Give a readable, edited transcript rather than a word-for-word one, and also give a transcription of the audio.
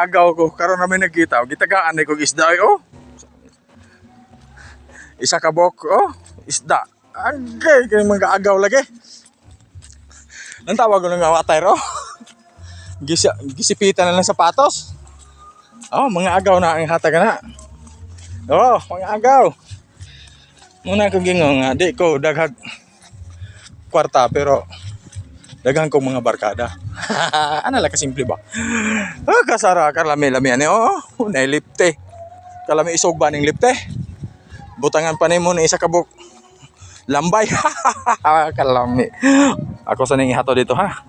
agaw ko karon na may nagkita gitagaan ni kog isda oh. Isa ka bok oh, isda. Agay kay mga agaw lagi. Ang tawag ko ng awatay ro. Gisipitan na lang sapatos. Oh, mga agaw na ang hatag na. Oh, mga agaw. Muna ko gingo nga di ko daghag kwarta pero daghang kong mga barkada. Ano lang kasimple ba? Ah, kasara kalami-lami ani oh, nailipte. Kalami isog ba ning lipte? Butangan pa nimo ni isa ka buk lambay. Kalami. Ako sa ning ihato dito ha.